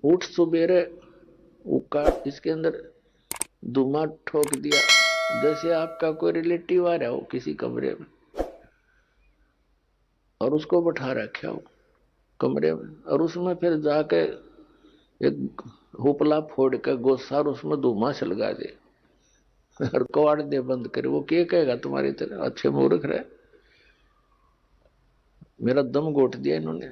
उठ सुबेरे उका इसके अंदर धुआं ठोक दिया, जैसे आपका कोई रिलेटिव आ रहा हो किसी कमरे में और उसको बैठा रखा हो कमरे में, और उसमें फिर जाके एक हुपला फोड़ के गोसार उसमें धुआं सलगा दे और कवाड़ दे बंद करे, वो क्या कहेगा तुम्हारी तरह? अच्छे मूर्ख रहे, मेरा दम घोट दिया इन्होंने।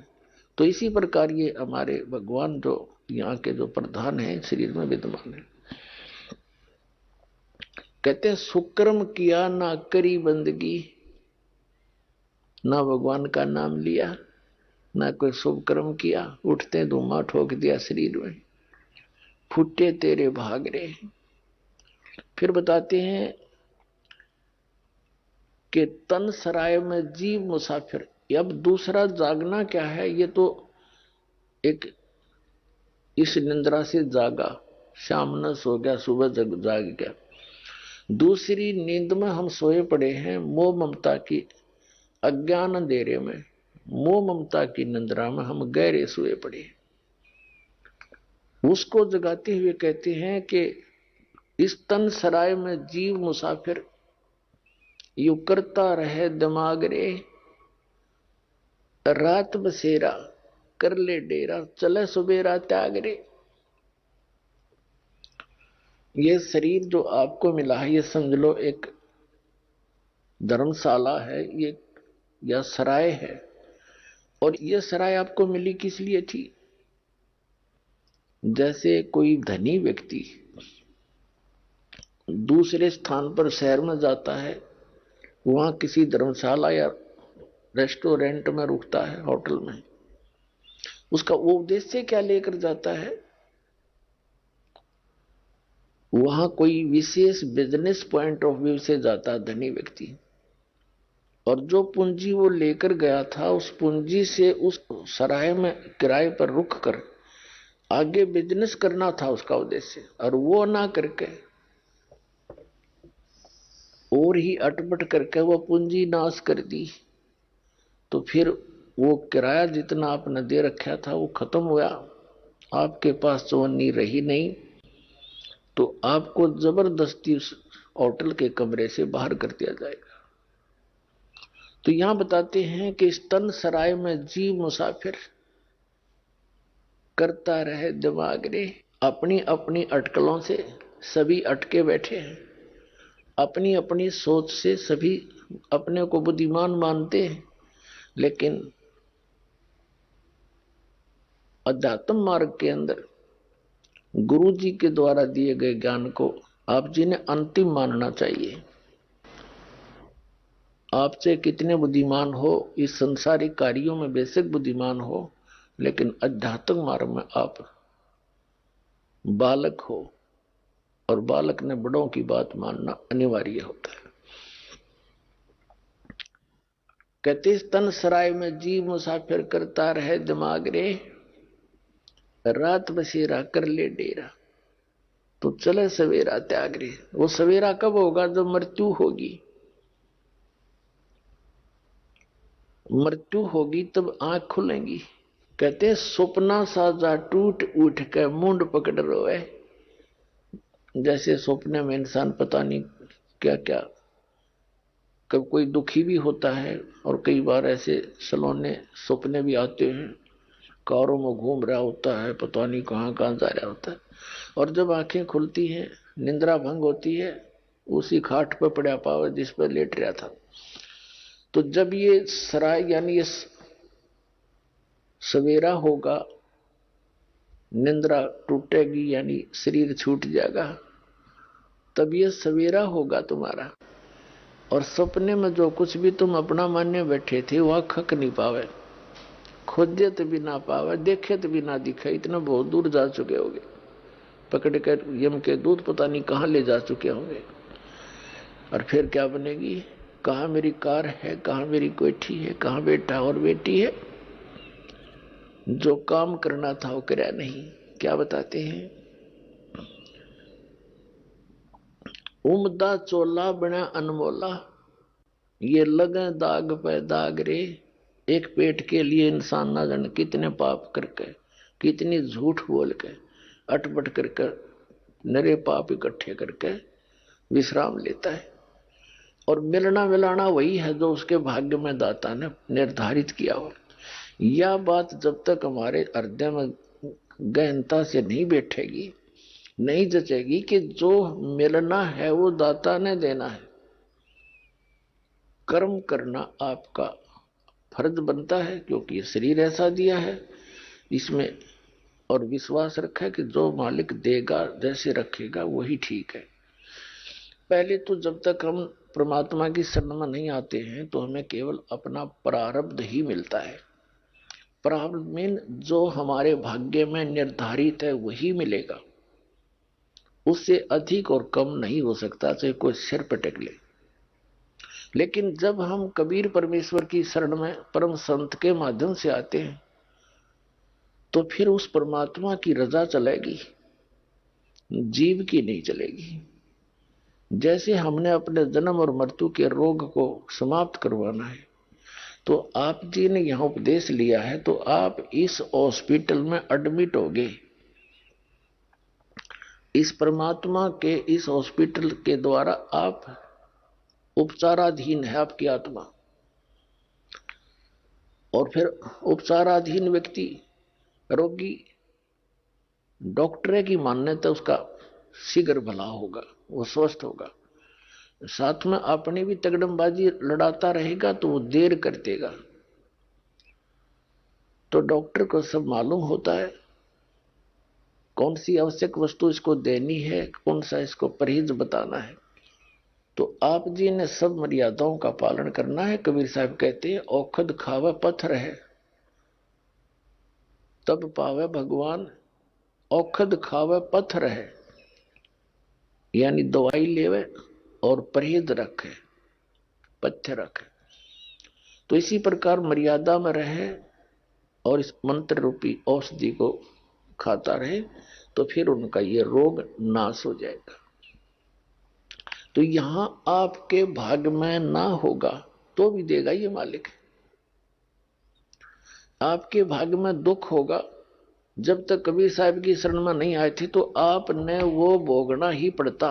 तो इसी प्रकार ये हमारे भगवान जो यहाँ के जो प्रधान है शरीर में विद्यमान है, कहते हैं सुक्रम किया ना करी बंदगी, ना भगवान का नाम लिया ना कोई शुभ कर्म किया, उठते धुआं ठोक दिया शरीर में, फूटे तेरे भाग रे। फिर बताते हैं कि तन सराय में जीव मुसाफिर। अब दूसरा जागना क्या है, ये तो एक इस निंद्रा से जागा, शाम न सो गया सुबह जाग गया। दूसरी नींद में हम सोए पड़े हैं मोह ममता की अज्ञान अंधेरे में, मोह ममता की निंद्रा में हम गहरे सोए पड़े हैं। उसको जगाते हुए कहते हैं कि इस तन सराय में जीव मुसाफिर यू करता रहे दिमाग रे, रात बसेरा कर ले डेरा, चले सुबेरा त्याग रे। ये शरीर जो आपको मिला है ये समझ लो एक धर्मशाला है ये, या सराय है। और ये सराय आपको मिली किस लिए थी? जैसे कोई धनी व्यक्ति दूसरे स्थान पर शहर में जाता है, वहां किसी धर्मशाला या रेस्टोरेंट में रुकता है, होटल में, उसका वो उद्देश्य क्या लेकर जाता है? वहां कोई विशेष बिजनेस पॉइंट ऑफ व्यू से जाता है धनी व्यक्ति, और जो पूंजी वो लेकर गया था उस पूंजी से उस सराय में किराए पर रुक कर आगे बिजनेस करना था उसका उद्देश्य, और वो ना करके और ही अटपट करके वो पूंजी नाश कर दी। तो फिर वो किराया जितना आपने दे रखा था वो खत्म हुआ, आपके पास चवन्नी रही नहीं, तो आपको जबरदस्ती उस होटल के कमरे से बाहर कर दिया जाएगा। तो यहां बताते हैं कि इस तन सराय में जीव मुसाफिर करता रहे दिमाग रे, अपनी अपनी अटकलों से सभी अटके बैठे हैं, अपनी अपनी सोच से सभी अपने को बुद्धिमान मानते हैं, लेकिन अध्यात्म मार्ग के अंदर गुरु जी के द्वारा दिए गए ज्ञान को आप जिन्हें अंतिम मानना चाहिए। आपसे कितने बुद्धिमान हो, इस संसारिक कार्यों में बेसिक बुद्धिमान हो, लेकिन अध्यात्म मार्ग में आप बालक हो, और बालक ने बड़ों की बात मानना अनिवार्य होता है। कहते तन सराय में जीव मुसाफिर करता रहे दिमाग रे, रात बसेरा कर ले डेरा, तो चले सवेरा त्याग रे। वो सवेरा कब होगा? जब मृत्यु होगी। मृत्यु होगी तब आंख खुलेंगी। कहते हैं सपना साजा टूट उठ के मुंड पकड़ रोए। जैसे सपने में इंसान पता नहीं क्या क्या, कब कोई दुखी भी होता है, और कई बार ऐसे सलोने सपने भी आते हैं, कारों में घूम रहा होता है, पता नहीं कहाँ कहाँ जा रहा होता है, और जब आंखें खुलती हैं निंद्रा भंग होती है, उसी खाट पर पड़ा पावा जिस पर लेट रहा था। तो जब ये सराय यानी ये सवेरा होगा, निंद्रा टूटेगी यानी शरीर छूट जाएगा, तब ये सवेरा होगा तुम्हारा। और सपने में जो कुछ भी तुम अपना मानने बैठे थे वह खक नहीं पावे, खोजे तो भी ना पावे, देखे तो भी ना दिखे, इतना बहुत दूर जा चुके होंगे, पकड़ कर यम के दूध पता नहीं कहाँ ले जा चुके होंगे। और फिर क्या बनेगी? कहाँ मेरी कार है, कहाँ मेरी कोठी है, कहाँ बेटा और बेटी है? जो काम करना था वो करया नहीं। क्या बताते हैं? उमदा चोला बना अनमोला, ये लगे दाग पे दाग रे। एक पेट के लिए इंसान ना जाने कितने पाप करके कितनी झूठ बोल के अटपट करके नरे पाप इकट्ठे करके विश्राम लेता है। और मिलना मिलाना वही है जो उसके भाग्य में दाता ने निर्धारित किया हो। यह बात जब तक हमारे हृदय में गहनता से नहीं बैठेगी, नहीं जचेगी कि जो मिलना है वो दाता ने देना है, कर्म करना आपका फर्ज बनता है, क्योंकि ये शरीर ऐसा दिया है इसमें, और विश्वास रखा है कि जो मालिक देगा जैसे रखेगा वही ठीक है। पहले तो जब तक हम परमात्मा की शरण में नहीं आते हैं तो हमें केवल अपना प्रारब्ध ही मिलता है। प्रारब्ध में जो हमारे भाग्य में निर्धारित है वही मिलेगा, उससे अधिक और कम नहीं हो सकता, चाहे कोई सिर पटक ले। लेकिन जब हम कबीर परमेश्वर की शरण में परम संत के माध्यम से आते हैं तो फिर उस परमात्मा की रजा चलेगी, जीव की नहीं चलेगी। जैसे हमने अपने जन्म और मृत्यु के रोग को समाप्त करवाना है तो आप जी ने यहां उपदेश लिया है, तो आप इस हॉस्पिटल में एडमिट हो गए। इस परमात्मा के इस हॉस्पिटल के द्वारा आप उपचाराधीन है आपकी आत्मा, और फिर उपचाराधीन व्यक्ति रोगी डॉक्टर की मान्यता उसका शीघ्र भला होगा, वो स्वस्थ होगा। साथ में अपनी भी तगड़मबाजी लड़ाता रहेगा तो वो देर कर देगा। तो डॉक्टर को सब मालूम होता है कौन सी आवश्यक वस्तु इसको देनी है, कौन सा इसको परहेज बताना है। तो आप जी ने सब मर्यादाओं का पालन करना है। कबीर साहब कहते हैं औखद खावे पत्थर है तब पावे भगवान, औखद खावे पत्थर है, यानी दवाई लेवे और परहेज रखे, पथ्य रखे। तो इसी प्रकार मर्यादा में रहे और इस मंत्र रूपी औषधि को खाता रहे तो फिर उनका ये रोग नाश हो जाएगा। तो यहां आपके भाग में ना होगा तो भी देगा ये मालिक। आपके भाग में दुख होगा, जब तक कबीर साहब की शरण में नहीं आए थे तो आपने वो भोगना ही पड़ता,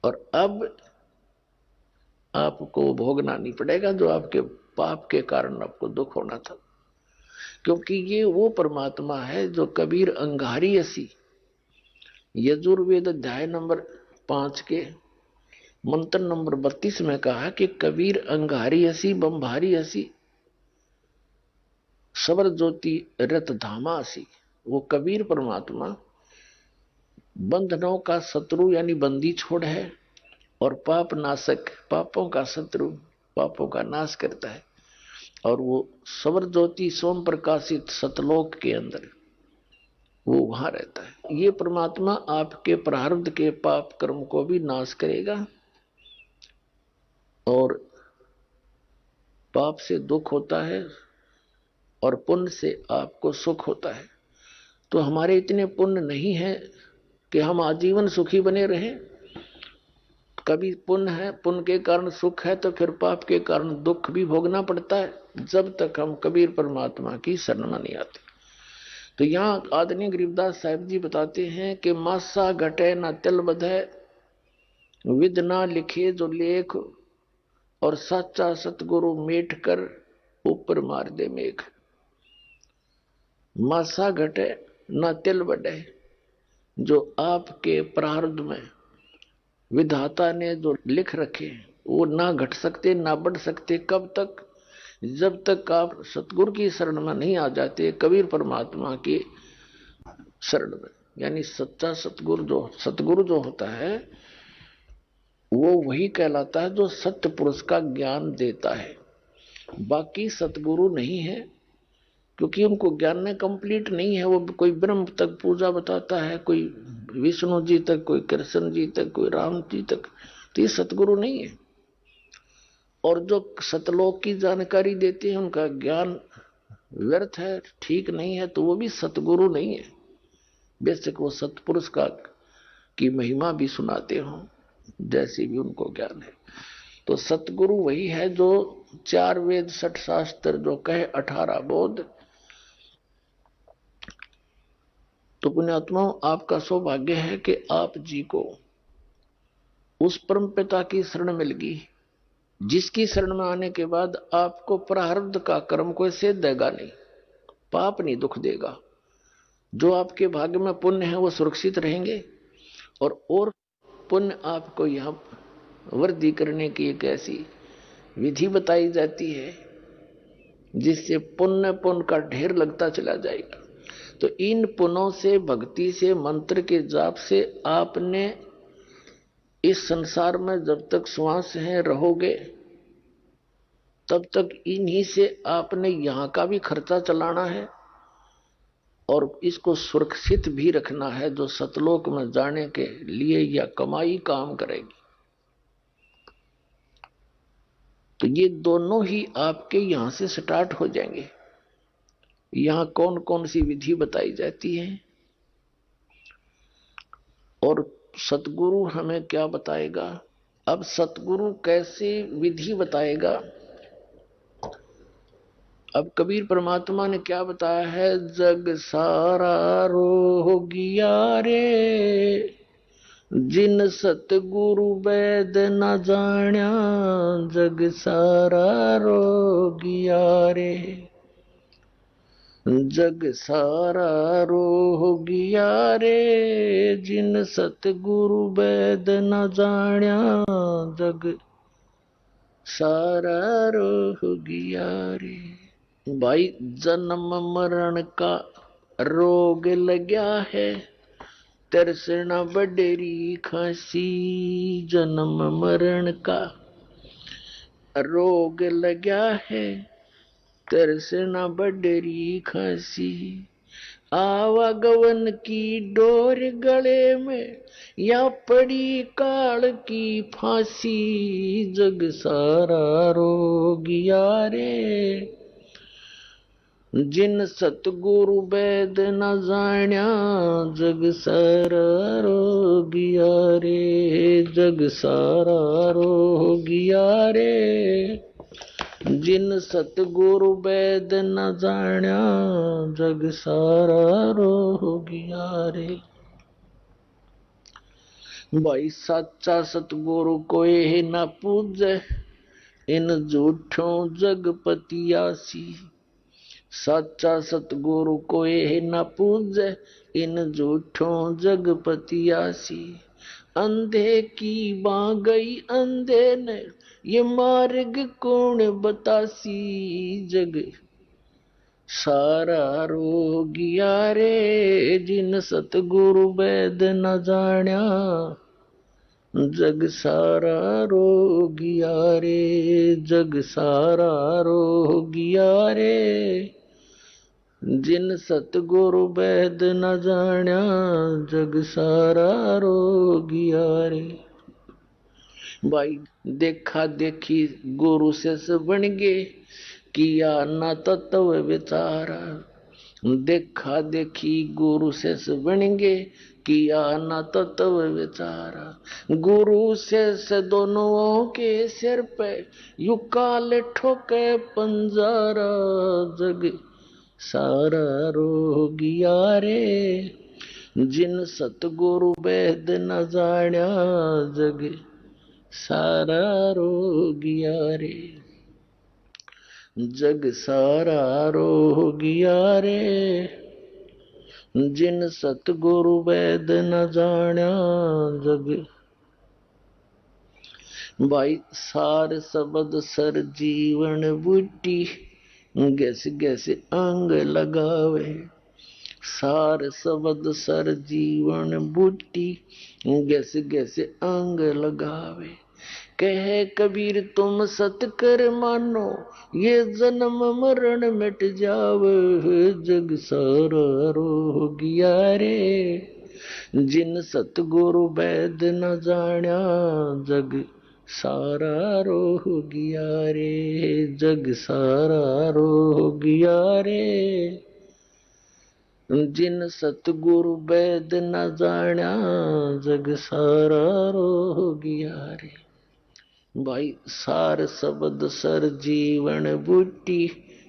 और अब आपको भोगना नहीं पड़ेगा जो आपके पाप के कारण आपको दुख होना था। क्योंकि ये वो परमात्मा है जो कबीर अंगारी असी यजुर्वेद अध्याय नंबर 5 के मंत्र नंबर 32 में कहा कि कबीर अंगारी असी बंभारी असी सबर ज्योति रत धामा असी। वो कबीर परमात्मा बंधनों का शत्रु यानी बंदी छोड़ है, और पाप नाशक, पापों का शत्रु, पापों का नाश करता है। और वो सवर ज्योति सोम प्रकाशित सतलोक के अंदर वो वहां रहता है। ये परमात्मा आपके प्रारब्ध के पाप कर्म को भी नाश करेगा, और पाप से दुख होता है और पुण्य से आपको सुख होता है। तो हमारे इतने पुण्य नहीं है कि हम आजीवन सुखी बने रहें। कभी पुण्य है, पुण्य के कारण सुख है, तो फिर पाप के कारण दुख भी भोगना पड़ता है जब तक हम कबीर परमात्मा की शरण में नहीं आते। तो यहाँ आदरणीय गरीबदास साहिब जी बताते हैं कि मासा घटे न तिल बधे, विद ना लिखे जो लेख, और सच्चा सतगुरु मेट कर ऊपर मार दे मेघ। मासा घटे न तिल बढ़े, जो आपके प्रारब्ध में विधाता ने जो लिख रखे वो ना घट सकते ना बढ़ सकते। कब तक? जब तक आप सतगुरु की शरण में नहीं आ जाते, कबीर परमात्मा की शरण में। यानी सच्चा सतगुरु जो होता है वो वही कहलाता है जो सत्य पुरुष का ज्ञान देता है। बाकी सतगुरु नहीं है, क्योंकि उनको ज्ञान में कंप्लीट नहीं है। वो कोई ब्रह्म तक पूजा बताता है, कोई विष्णु जी तक, कोई कृष्ण जी तक, कोई राम जी तक, तो ये सतगुरु नहीं है। और जो सतलोक की जानकारी देते हैं उनका ज्ञान व्यर्थ है, ठीक नहीं है, तो वो भी सतगुरु नहीं है। बेशक वो सतपुरुष का की महिमा भी सुनाते हो, जैसी भी उनको ज्ञान है। तो सतगुरु वही है जो 4 वेद 6 शास्त्र जो कहे 18 बोध, तो पुण्यात्माओं, आपका सौभाग्य है कि आप जी को उस परम पिता की शरण मिल गई, जिसकी शरण में आने के बाद आपको प्रारब्ध का कर्म कोई सेध देगा नहीं, पाप नहीं दुख देगा। जो आपके भाग्य में पुण्य है वो सुरक्षित रहेंगे, और पुण्य आपको यहां वृद्धि करने की एक ऐसी विधि बताई जाती है जिससे पुण्य का ढेर लगता चला जाएगा। तो इन पुण्यों से, भक्ति से, मंत्र के जाप से आपने इस संसार में जब तक श्वास है रहोगे तब तक इन्हीं से आपने यहां का भी खर्चा चलाना है और इसको सुरक्षित भी रखना है, जो सतलोक में जाने के लिए यह कमाई काम करेगी। तो ये दोनों ही आपके यहां से स्टार्ट हो जाएंगे। यहां कौन कौन सी विधि बताई जाती है और सतगुरु हमें क्या बताएगा। अब सतगुरु कैसे विधि बताएगा। अब कबीर परमात्मा ने क्या बताया है, जग सारा रोगिया रे, जिन सतगुरु वैद न जाण्या, जग सारा रोगिया रे, जग सारा रोगिया रे, जिन सतगुरु वैद न जाण्या, जग सारा रोगिया रे। भाई, जन्म मरण का रोग लग्या है, तरसना बडेरी खांसी, जन्म मरण का रोग लग्या है, तरसना बडेरी खांसी, आवागवन की डोर गले में, या पड़ी काल की फांसी, जग सारा रोगिया रे, जिन सतगुरु वैद न जाण्या, जग सारा रोगिया रे, जग सारा रोगिया रे, जिन सतगुरु वैद न जाण्या, जग सारा रोगिया रे। भाई, सच्चा सतगुरु कोई न पूजे, इन झूठों जगपतियासी, सच्चा सतगुरु कोई न पूजे, इन झूठों जगपतियासी, अंधे की बां गई अंधे ने, ये मार्ग कौन बतासी, जग सारा रोगिया रे, जिन सतगुरु वैद न जाण्या, जग सारा रोगिया रे, जग सारा रोगिया रे, जिन सतगुरु वैद न जाण्या, जग सारा रोगिया रे। भाई, देखा देखी गुरु से बन गे, किया न तत्व विचारा, देखा देखी गुरु से बन गे, किया न तत्व विचारा, गुरु से दोनों के सिर पे यू काल ठोके पंजारा, जग सारा रोगिया रे, जिन सतगुरु वैद न जाण्या, जग सारा रोगिया रे, जग सारा रोगिया रे, जिन सतगुरु वैद न जाण्या, जग। भाई, सार सबद सर जीवन बूटी, गैस गैस अंग लगावे, सार सबद सर जीवन बूटी, गैस गैस अंग लगावे, कहे कबीर तुम सत कर मानो, ये जन्म मरण मिट जावे, जग सारा रोगिया रे, जिन सतगुरु वैद न जाण्या, जग सारा रोगिया रे, जग सारा रोगिया रे, जिन सतगुरु वैद न जाण्या, जग सारा रोगिया रे। भाई, सार शब्द सर जीवन बूटी,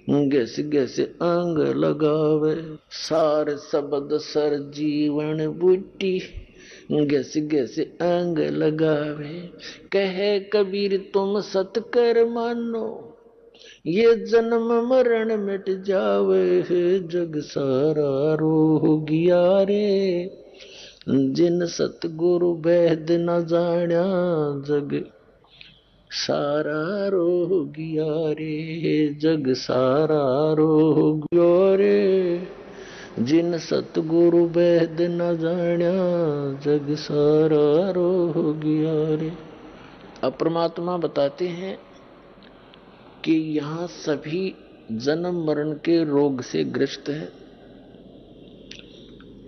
गैस गैस अंग लगावे, सार शब्द सर जीवन बूटी, गैस गैस अंग लगावे। कहे कबीर तुम सतकर मानो, ये जन्म मरण मिट जावे, जग सारा रोगिया रे। जिन सतगुरु भेद न जाण्या, जग सारा रोगिया रे, जग सारा रोगिया रे। जिन सतगुरु भेद न जाण्या, जग सारा रोगिया रे। अब परमात्मा बताते हैं कि यहाँ सभी जन्म मरण के रोग से ग्रस्त है।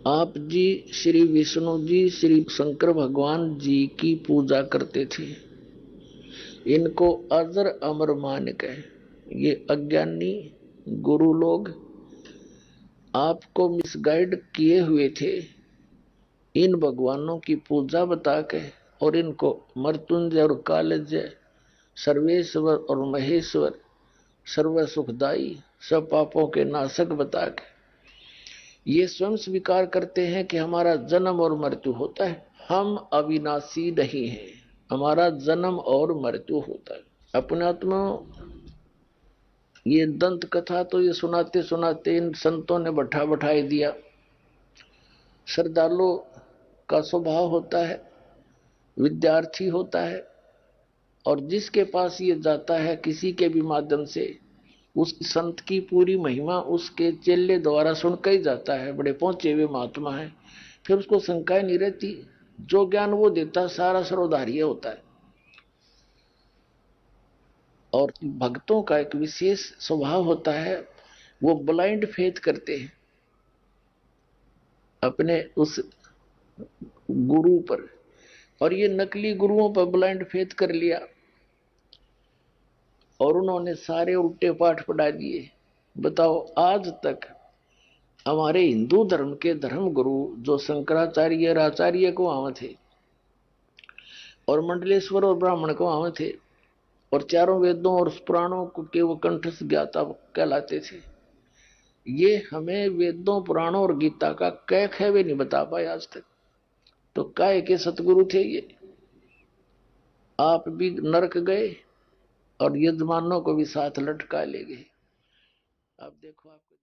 आप जी श्री विष्णु जी श्री शंकर भगवान जी की पूजा करते थे, इनको अजर अमर मान के ये अज्ञानी गुरु लोग आपको मिसगाइड किए हुए थे। इन भगवानों की पूजा बता के और इनको मृत्युंजय और कालजय, सर्वेश्वर और महेश्वर, सर्व सुखदाई, सब पापों के नाशक बता के ये स्वयं स्वीकार करते हैं कि हमारा जन्म और मृत्यु होता है। हम अविनाशी नहीं हैं, हमारा जन्म और मृत्यु होता है। अपने आत्मा ये दंत कथा तो ये सुनाते सुनाते इन संतों ने बैठाई दिया। श्रद्धालु का स्वभाव होता है, विद्यार्थी होता है, और जिसके पास ये जाता है किसी के भी माध्यम से, उस संत की पूरी महिमा उसके चेले द्वारा सुनकर ही जाता है। बड़े पहुंचे हुए महात्मा है, फिर उसको शंकाएं नहीं रहती। जो ज्ञान वो देता सारा सर्वधार्य होता है। और भक्तों का एक विशेष स्वभाव होता है, वो ब्लाइंड फेथ करते हैं अपने उस गुरु पर, और ये नकली गुरुओं पर ब्लाइंड फेथ कर लिया और उन्होंने सारे उल्टे पाठ पढ़ा दिए। बताओ, आज तक हमारे हिंदू धर्म के धर्म गुरु जो शंकराचार्य और आचार्य को आवे थे, और मंडलेश्वर और ब्राह्मण को आवे थे, और चारों वेदों और पुराणों के वो कंठस्थ ज्ञाता कहलाते थे, ये हमें वेदों पुराणों और गीता का कैक है वे नहीं बता पाए आज तक। तो काय के सतगुरु थे ये? आप भी नरक गए और यजमानों को भी साथ लटका ले गए। अब देखो आपको